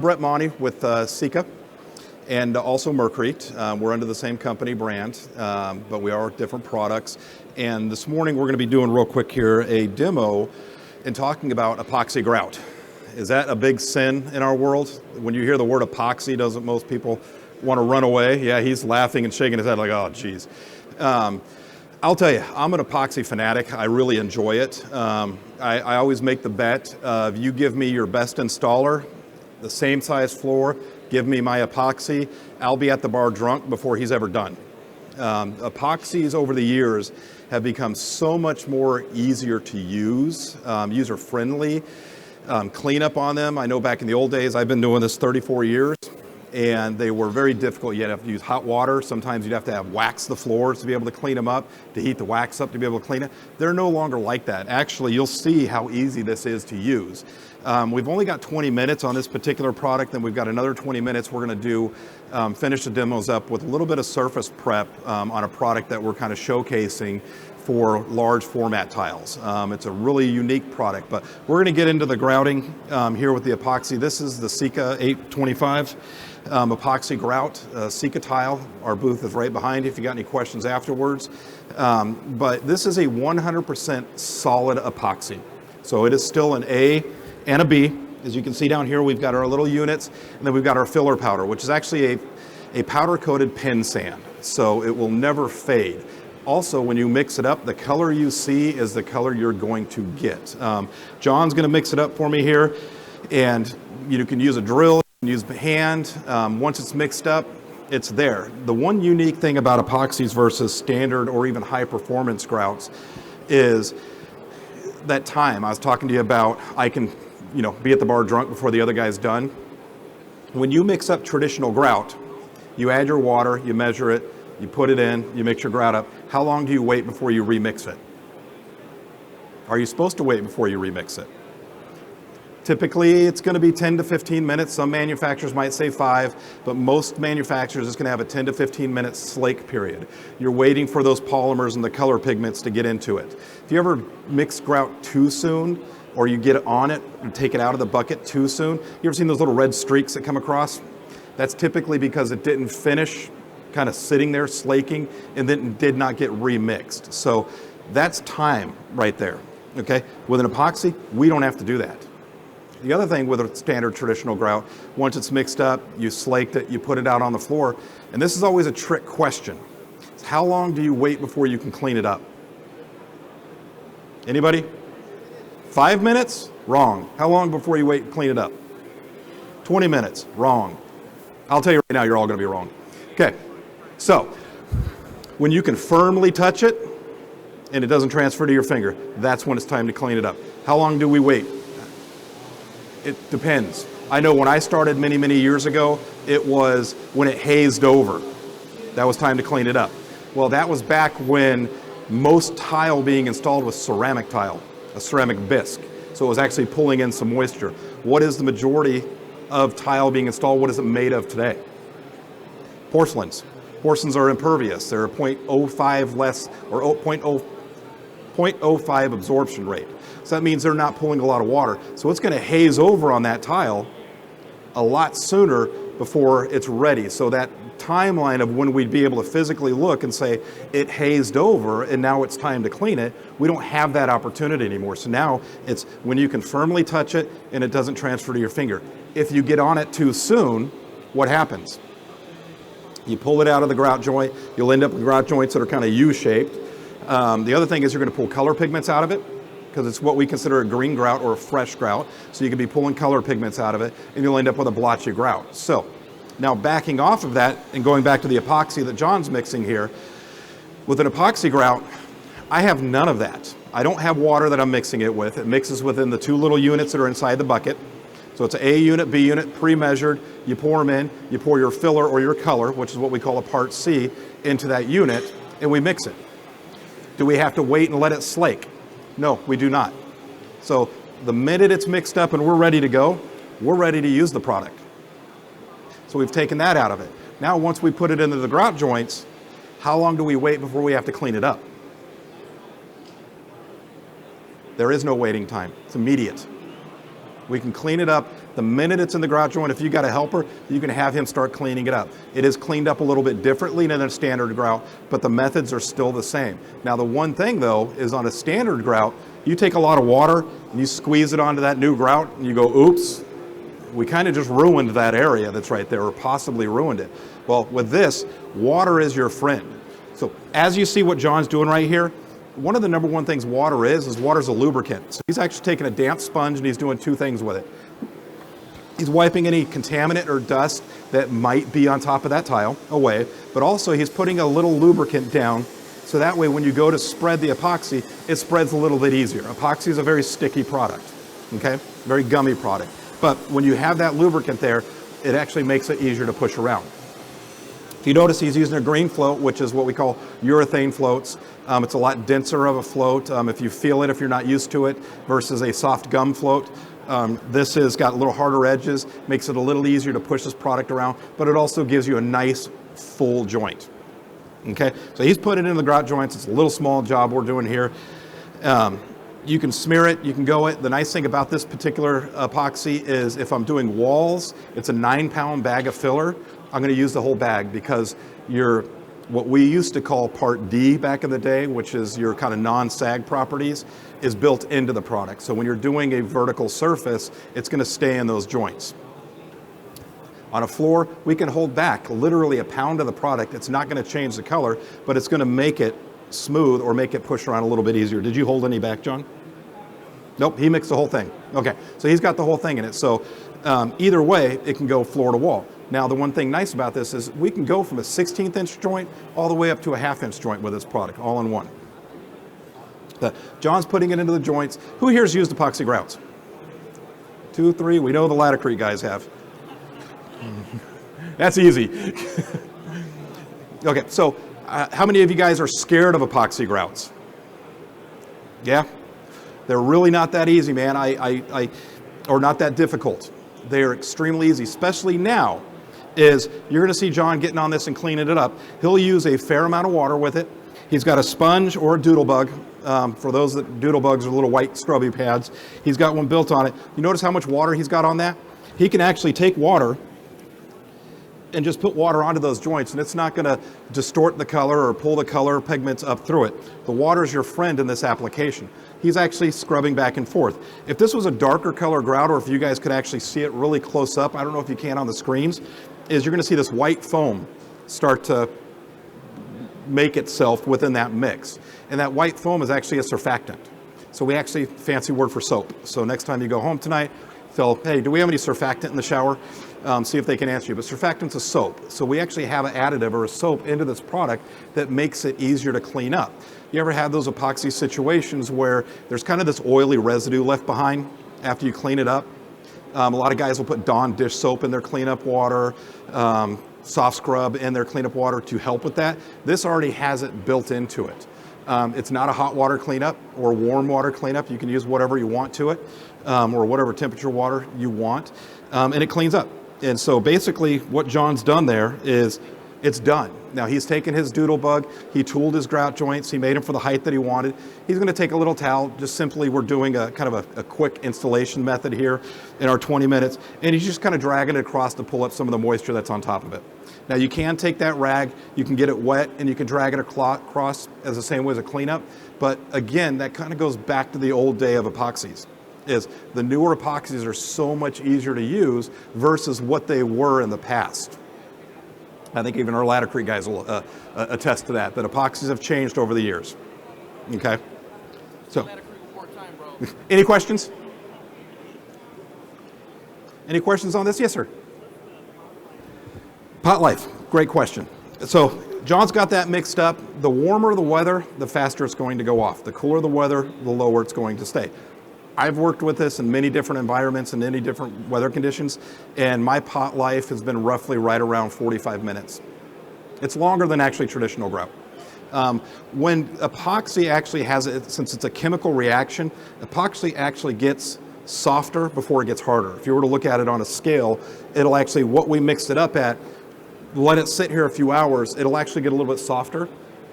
Brett Monty with Sika and also Mercrete. We're under the same company brand, but we are different products. And this morning we're going to be doing real quick here a demo and talking about epoxy grout. Is that a big sin in our world? When you hear the word epoxy, doesn't most people want to run away? Yeah, he's laughing and shaking his head like, oh, geez. I'll tell you, I'm an epoxy fanatic. I really enjoy it. I always make the bet of you give me your best installer, the same size floor, give me my epoxy, I'll be at the bar drunk before he's ever done. Epoxies over the years have become so much more easier to use, user-friendly, cleanup on them. I know back in the old days, I've been doing this 34 years, and they were very difficult. You'd have to use hot water. Sometimes you'd have to have wax the floors to be able to clean them up, to heat the wax up to be able to clean it. They're no longer like that. Actually, you'll see how easy this is to use. We've only got 20 minutes on this particular product, and we've got another 20 minutes we're going to do finish the demos up with a little bit of surface prep on a product that we're kind of showcasing for large format tiles. It's a really unique product, but we're going to get into the grouting here with the epoxy. This is the Sika 825 epoxy grout, SikaTile. Our booth is right behind you if you got any questions afterwards. But this is a 100% solid epoxy. So it is still an A and a B. As you can see down here, we've got our little units, and then we've got our filler powder, which is actually a powder-coated pin sand. So it will never fade. Also, when you mix it up, the color you see is the color you're going to get. John's going to mix it up for me here, and you can use a drill, you can use a hand. Once it's mixed up, it's there. The one unique thing about epoxies versus standard or even high-performance grouts is that time. I was talking to you about I can be at the bar drunk before the other guy's done. When you mix up traditional grout, you add your water, you measure it, you put it in, you mix your grout up. How long do you wait before you remix it? Are you supposed to wait before you remix it? Typically, it's going to be 10 to 15 minutes. Some manufacturers might say 5, but most manufacturers is going to have a 10 to 15 minute slake period. You're waiting for those polymers and the color pigments to get into it. If you ever mix grout too soon, or you get on it and take it out of the bucket too soon, you ever seen those little red streaks that come across? That's typically because it didn't finish kind of sitting there slaking and then did not get remixed. So that's time right there, okay? With an epoxy, we don't have to do that. The other thing with a standard traditional grout, once it's mixed up, you slaked it, you put it out on the floor, and this is always a trick question. How long do you wait before you can clean it up? Anybody? 5 minutes? Wrong. How long before you wait and clean it up? 20 minutes? Wrong. I'll tell you right now, you're all going to be wrong. Okay, so when you can firmly touch it and it doesn't transfer to your finger, that's when it's time to clean it up. How long do we wait? It depends. I know when I started many, many years ago, it was when it hazed over. That was time to clean it up. Well, that was back when most tile being installed was ceramic tile, a ceramic bisque. So it was actually pulling in some moisture. What is the majority of tile being installed? What is it made of today? Porcelains. Porcelains are impervious. They're a 0.05 less, or 0.05 absorption rate. So that means they're not pulling a lot of water. So it's going to haze over on that tile a lot sooner before it's ready. So that timeline of when we'd be able to physically look and say it hazed over and now it's time to clean it, we don't have that opportunity anymore. So now it's when you can firmly touch it and it doesn't transfer to your finger. If you get on it too soon, what happens? You pull it out of the grout joint, you'll end up with grout joints that are kind of U-shaped. The other thing is you're going to pull color pigments out of it, because it's what we consider a green grout or a fresh grout. So you can be pulling color pigments out of it and you'll end up with a blotchy grout. So now backing off of that and going back to the epoxy that John's mixing here, with an epoxy grout, I have none of that. I don't have water that I'm mixing it with. It mixes within the 2 little units that are inside the bucket. So it's an A unit, B unit, pre-measured. You pour them in, you pour your filler or your color, which is what we call a part C, into that unit, and we mix it. Do we have to wait and let it slake? No, we do not. So the minute it's mixed up and we're ready to go, we're ready to use the product. So we've taken that out of it. Now once we put it into the grout joints, how long do we wait before we have to clean it up? There is no waiting time. It's immediate. We can clean it up the minute it's in the grout joint. If you got a helper, you can have him start cleaning it up. It is cleaned up a little bit differently than a standard grout, but the methods are still the same. Now the one thing though is on a standard grout, you take a lot of water and you squeeze it onto that new grout and you go, oops, we kind of just ruined that area that's right there, or possibly ruined it. Well, with this, water is your friend. So as you see what John's doing right here, one of the number one things water is water's a lubricant. So he's actually taking a damp sponge and he's doing two things with it. He's wiping any contaminant or dust that might be on top of that tile away, but also he's putting a little lubricant down so that way when you go to spread the epoxy, it spreads a little bit easier. Epoxy is a very sticky product, okay? Very gummy product. But when you have that lubricant there, it actually makes it easier to push around. If you notice, he's using a green float, which is what we call urethane floats. It's a lot denser of a float if you feel it, if you're not used to it, versus a soft gum float. This has got a little harder edges, makes it a little easier to push this product around, but it also gives you a nice full joint. Okay, so he's put it in the grout joints. It's a little small job we're doing here. You can smear it, you can go it. The nice thing about this particular epoxy is if I'm doing walls, it's a 9-pound bag of filler. I'm going to use the whole bag because what we used to call part D back in the day, which is your kind of non-sag properties, is built into the product. So when you're doing a vertical surface, it's going to stay in those joints. On a floor, we can hold back literally a pound of the product. It's not going to change the color, but it's going to make it smooth or make it push around a little bit easier. Did you hold any back, John? Nope, he mixed the whole thing. Okay, so he's got the whole thing in it. So either way, it can go floor to wall. Now, the one thing nice about this is we can go from a 16th inch joint all the way up to a 1/2 inch joint with this product, all in one. John's putting it into the joints. Who here's used epoxy grouts? 2, 3, we know the Latticrete guys have. That's easy. Okay, so how many of you guys are scared of epoxy grouts? Yeah? They're really not that easy, man, or not that difficult. They're extremely easy, especially now. You're gonna see John getting on this and cleaning it up. He'll use a fair amount of water with it. He's got a sponge or a doodle bug. For those that doodle bugs are little white scrubby pads. He's got one built on it. You notice how much water he's got on that? He can actually take water and just put water onto those joints, and it's not gonna distort the color or pull the color pigments up through it. The water is your friend in this application. He's actually scrubbing back and forth. If this was a darker color grout, or if you guys could actually see it really close up, I don't know if you can on the screens, you're gonna see this white foam start to make itself within that mix. And that white foam is actually a surfactant. So we actually, fancy word for soap. So next time you go home tonight, tell, hey, do we have any surfactant in the shower? See if they can answer you. But surfactant's a soap. So we actually have an additive or a soap into this product that makes it easier to clean up. You ever have those epoxy situations where there's kind of this oily residue left behind after you clean it up? A lot of guys will put Dawn dish soap in their cleanup water, soft scrub in their cleanup water to help with that. This already has it built into it. It's not a hot water cleanup or warm water cleanup. You can use whatever you want to it, or whatever temperature water you want, and it cleans up. And so basically what John's done there is it's done. Now he's taken his doodle bug, he tooled his grout joints, he made them for the height that he wanted. He's gonna take a little towel, just simply we're doing a kind of a quick installation method here in our 20 minutes, and he's just kind of dragging it across to pull up some of the moisture that's on top of it. Now you can take that rag, you can get it wet, and you can drag it across as the same way as a cleanup, but again, that kind of goes back to the old day of epoxies. Is the newer epoxies are so much easier to use versus what they were in the past. I think even our Latticrete guys will attest to that epoxies have changed over the years. Okay? So, any questions? Any questions on this? Yes, sir. Pot life, great question. So, John's got that mixed up. The warmer the weather, the faster it's going to go off. The cooler the weather, the lower it's going to stay. I've worked with this in many different environments and many different weather conditions, and my pot life has been roughly right around 45 minutes. It's longer than actually traditional grout. When epoxy actually has it, since it's a chemical reaction, epoxy actually gets softer before it gets harder. If you were to look at it on a scale, it'll actually, what we mixed it up at, let it sit here a few hours, it'll actually get a little bit softer,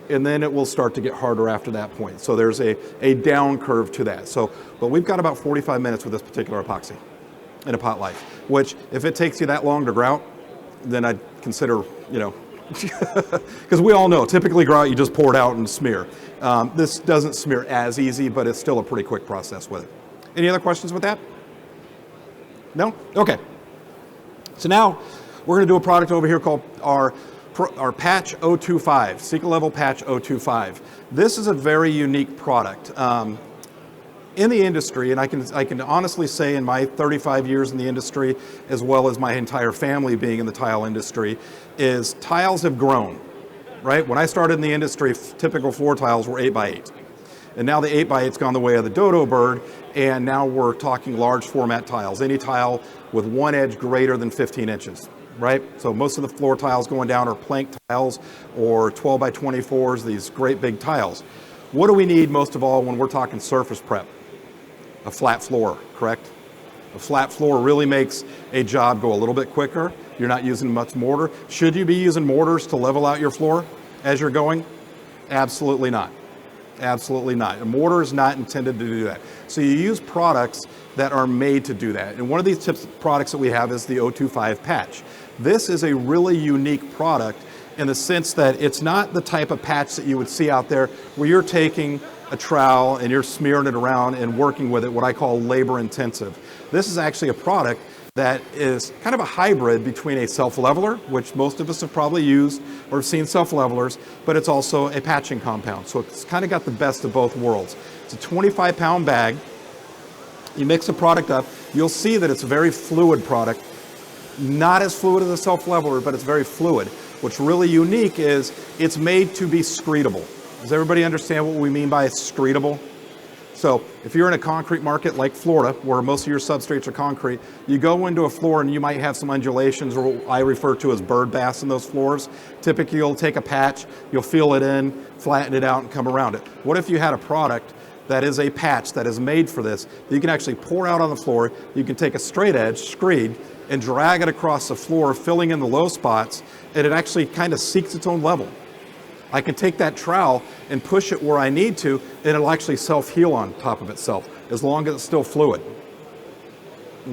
and then it will start to get harder after that point. So there's a down curve to that. So, but we've got about 45 minutes with this particular epoxy. in a pot life, which if it takes you that long to grout, then I'd consider, you know, because we all know typically grout you just pour it out and smear. This doesn't smear as easy, but it's still a pretty quick process with it. Any other questions with that? No? Okay. So now we're going to do a product over here called our patch 025, SikaLevel patch 025. This is a very unique product. In the industry, and I can honestly say in my 35 years in the industry, as well as my entire family being in the tile industry, is tiles have grown, right? When I started in the industry, typical floor tiles were 8x8. And now the 8x8's gone the way of the dodo bird, and now we're talking large format tiles. Any tile with one edge greater than 15 inches, right? So most of the floor tiles going down are plank tiles or 12x24s, these great big tiles. What do we need most of all when we're talking surface prep? A flat floor, correct? A flat floor really makes a job go a little bit quicker. You're not using much mortar. Should you be using mortars to level out your floor as you're going? Absolutely not. Absolutely not. A mortar is not intended to do that. So you use products that are made to do that. And one of these products that we have is the 025 patch. This is a really unique product in the sense that it's not the type of patch that you would see out there where you're taking a trowel and you're smearing it around and working with it, what I call labor intensive. This is actually a product that is kind of a hybrid between a self-leveler, which most of us have probably used or seen self-levelers, but it's also a patching compound. So it's kind of got the best of both worlds. It's a 25-pound bag. You mix the product up, you'll see that it's a very fluid product. Not as fluid as a self-leveler, but it's very fluid. What's really unique is it's made to be screedable. Does everybody understand what we mean by screedable? So if you're in a concrete market like Florida, where most of your substrates are concrete, you go into a floor and you might have some undulations, or what I refer to as bird baths in those floors. Typically you'll take a patch, you'll fill it in, flatten it out, and come around it. What if you had a product that is a patch that is made for this, that you can actually pour out on the floor, you can take a straight edge, screed, and drag it across the floor, filling in the low spots, and it actually kind of seeks its own level. I can take that trowel and push it where I need to, and it'll actually self-heal on top of itself, as long as it's still fluid.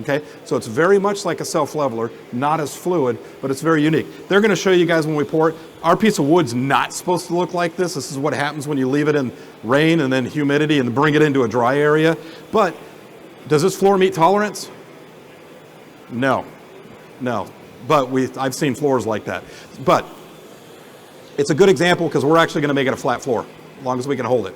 Okay, so it's very much like a self-leveler, not as fluid, but it's very unique. They're gonna show you guys when we pour it. Our piece of wood's not supposed to look like this. This is what happens when you leave it in rain and then humidity and bring it into a dry area. But does this floor meet tolerance? No, no, but I've seen floors like that. But it's a good example because we're actually going to make it a flat floor, as long as we can hold it.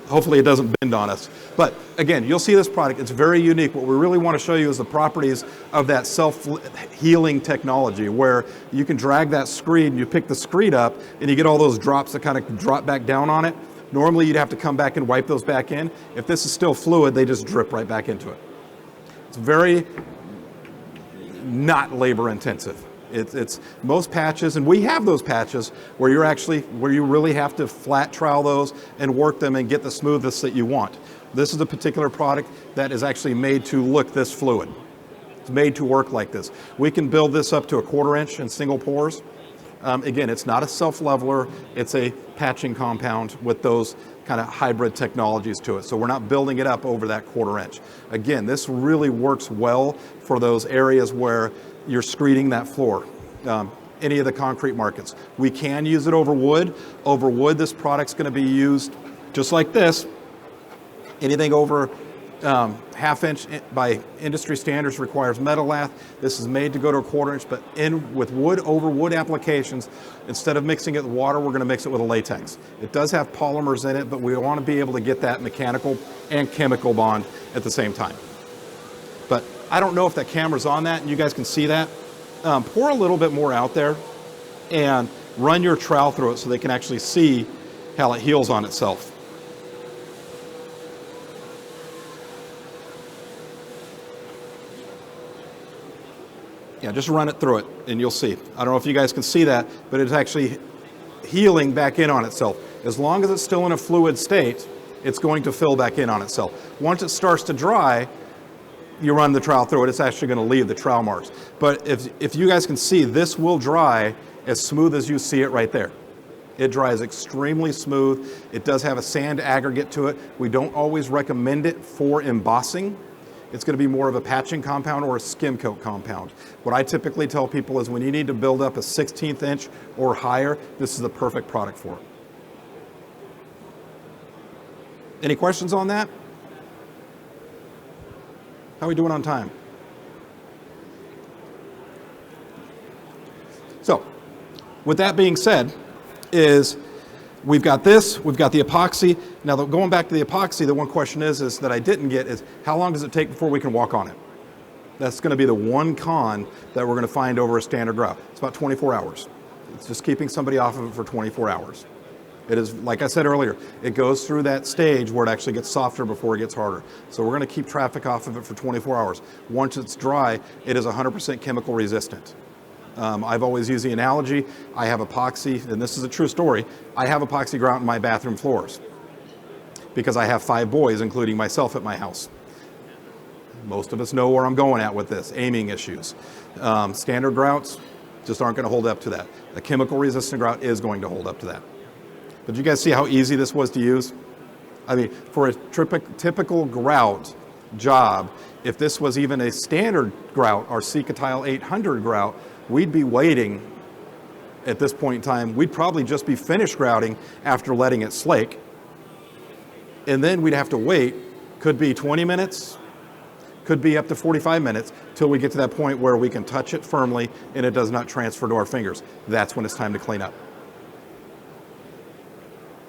Hopefully it doesn't bend on us. But again, you'll see this product, it's very unique. What we really want to show you is the properties of that self-healing technology, where you can drag that screed and you pick the screed up and you get all those drops that kind of drop back down on it. Normally you'd have to come back and wipe those back in. If this is still fluid, they just drip right back into it. It's very not labor intensive. It's most patches, and we have those patches where you really have to flat trowel those and work them and get the smoothness that you want. This is a particular product that is actually made to look this fluid. It's made to work like this. We can build this up to a 1/4 inch in single pours. Again, it's not a self-leveler, it's a patching compound with those kind of hybrid technologies to it. So we're not building it up over that 1/4 inch. Again, this really works well for those areas where you're screeding that floor. Any of the concrete markets. We can use it over wood. Over wood, this product's gonna be used just like this. Anything over 1/2 inch by industry standards requires metal lath. This is made to go to a 1/4 inch, but with wood over wood applications, instead of mixing it with water, we're gonna mix it with a latex. It does have polymers in it, but we wanna be able to get that mechanical and chemical bond at the same time. But I don't know if that camera's on that and you guys can see that. Pour a little bit more out there and run your trowel through it so they can actually see how it heals on itself. Yeah, just run it through it and you'll see. I don't know if you guys can see that, but it's actually healing back in on itself. As long as it's still in a fluid state, it's going to fill back in on itself. Once it starts to dry, you run the trowel through it, it's actually going to leave the trowel marks. But if you guys can see, this will dry as smooth as you see it right there. It dries extremely smooth. It does have a sand aggregate to it. We don't always recommend it for embossing It's going to be more of a patching compound or a skim coat compound. What I typically tell people is when you need to build up a 16th inch or higher, this is the perfect product for it. Any questions on that? How are we doing on time? So, with that being said, is we've got this, we've got the epoxy. Now, going back to the epoxy, the one question is that I didn't get is how long does it take before we can walk on it? That's going to be the one con that we're going to find over a standard grout. It's about 24 hours. It's just keeping somebody off of it for 24 hours. It is, like I said earlier, it goes through that stage where it actually gets softer before it gets harder. So we're going to keep traffic off of it for 24 hours. Once it's dry, it is 100% chemical resistant. I've always used the analogy, I have epoxy, and this is a true story, I have epoxy grout in my bathroom floors because I have 5 boys, including myself, at my house. Most of us know where I'm going at with this, aiming issues. Standard grouts just aren't going to hold up to that. A chemical resistant grout is going to hold up to that. But you guys see how easy this was to use? I mean, for a typical grout job, if this was even a standard grout, our SikaTile 800 grout, we'd be waiting at this point in time. We'd probably just be finished grouting after letting it slake. And then we'd have to wait, could be 20 minutes, could be up to 45 minutes, till we get to that point where we can touch it firmly and it does not transfer to our fingers. That's when it's time to clean up.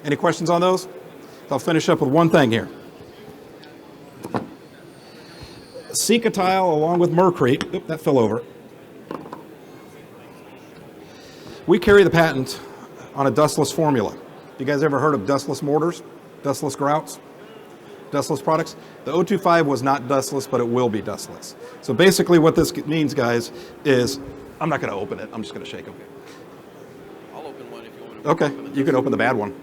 Any questions on those? I'll finish up with one thing here. SikaTile along with Mercrete, oop, that fell over. We carry the patent on a dustless formula. You guys ever heard of dustless mortars, dustless grouts, dustless products? The 025 was not dustless, but it will be dustless. So basically what this means, guys, is, I'm not going to open it, I'm just going to shake it. I'll open one if you want to. Okay, you can open the bad one.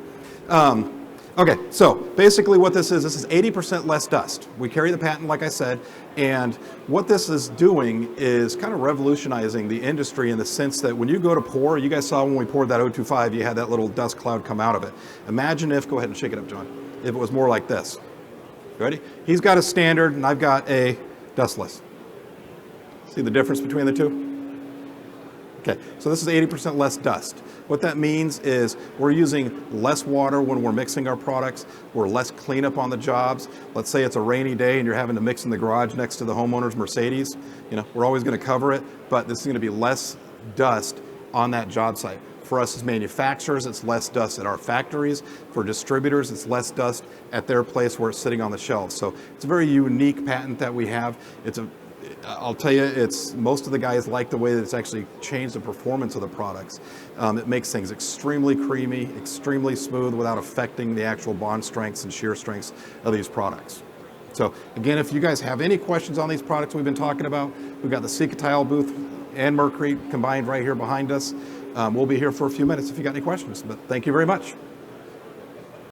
Okay, so basically what this is 80% less dust. We carry the patent, like I said, and what this is doing is kind of revolutionizing the industry in the sense that when you go to pour, you guys saw when we poured that 025, you had that little dust cloud come out of it. Imagine if, go ahead and shake it up, John, if it was more like this. Ready? He's got a standard and I've got a dustless. See the difference between the two? Okay, so this is 80% less dust. What that means is we're using less water when we're mixing our products. We're less cleanup on the jobs. Let's say it's a rainy day and you're having to mix in the garage next to the homeowner's Mercedes. You know, we're always going to cover it, but this is going to be less dust on that job site. For us as manufacturers, it's less dust at our factories. For distributors, it's less dust at their place where it's sitting on the shelves. So it's a very unique patent that we have. I'll tell you, most of the guys like the way that it's actually changed the performance of the products. It makes things extremely creamy, extremely smooth without affecting the actual bond strengths and shear strengths of these products. So again, if you guys have any questions on these products we've been talking about, we've got the SikaTile booth and Mercrete combined right here behind us. We'll be here for a few minutes if you got any questions, but thank you very much.